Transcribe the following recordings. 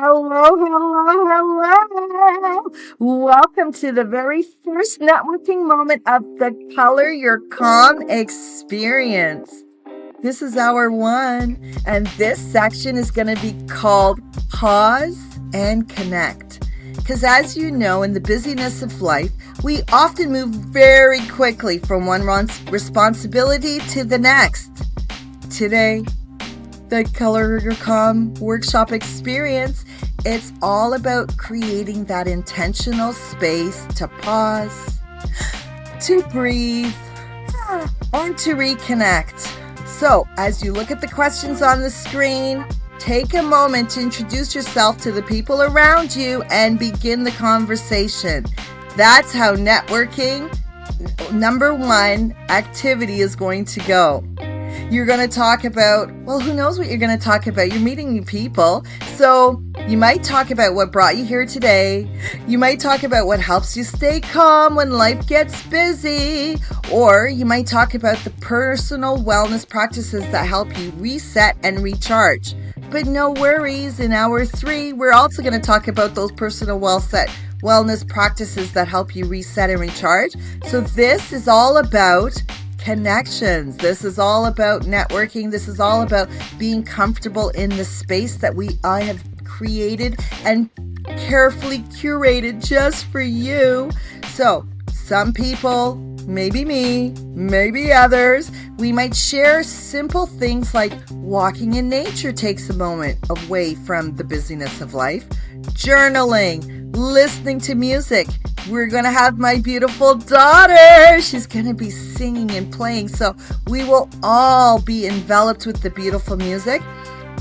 Hello, hello, hello. Welcome to the very first networking moment of the Color Your Calm experience. This is hour one, and this section is going to be called Pause and Connect. Because as you know, in the busyness of life, we often move very quickly from one responsibility to the next. Today, the Color Your Calm workshop experience, it's all about creating that intentional space to pause, to breathe, and to reconnect. So, as you look at the questions on the screen, take a moment to introduce yourself to the people around you and begin the conversation. That's how networking, number one, activity is going to go. You're going to talk about, well, who knows what you're going to talk about? You're meeting new people. So you might talk about what brought you here today. You might talk about what helps you stay calm when life gets busy. Or you might talk about the personal wellness practices that help you reset and recharge. But no worries, in hour three, we're also going to talk about those personal wellness practices that help you reset and recharge. So this is all about connections. This is all about networking. This is all about being comfortable in the space that I have created and carefully curated just for you. So some people, maybe me, maybe others, we might share simple things like walking in nature takes a moment away from the busyness of life, journaling, listening to music. We're going to have my beautiful daughter. She's going to be singing and playing. So we will all be enveloped with the beautiful music.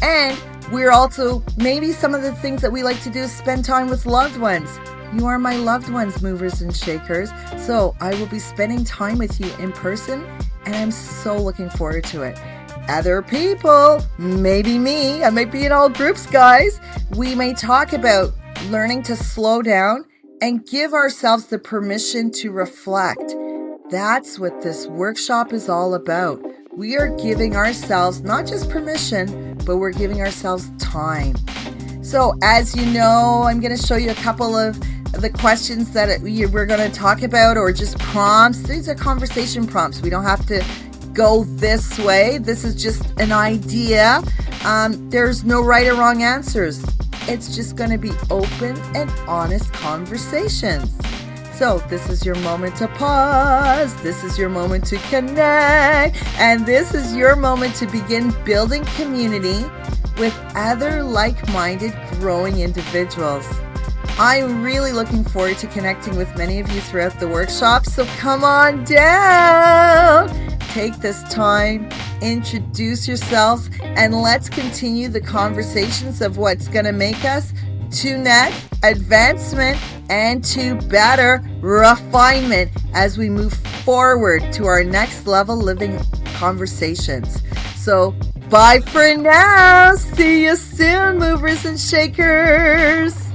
And we're also, maybe some of the things that we like to do is spend time with loved ones. You are my loved ones, movers and shakers. So I will be spending time with you in person, and I'm so looking forward to it. Other people, maybe me, I might be in all groups, guys. We may talk about learning to slow down and give ourselves the permission to reflect. That's what this workshop is all about. We are giving ourselves not just permission, but we're giving ourselves time. So as you know, I'm going to show you a couple of the questions that we're going to talk about, or just prompts. These are conversation prompts. We don't have to go this way. This is just an idea. There's no right or wrong answers. It's just going to be open and honest conversations. So this is your moment to pause. This is your moment to connect. And this is your moment to begin building community with other like-minded growing individuals. I'm really looking forward to connecting with many of you throughout the workshop. So come on down. Take this time, introduce yourself, and let's continue the conversations of what's going to make us to net advancement and to better refinement as we move forward to our next level living conversations. So bye for now. See you soon, movers and shakers.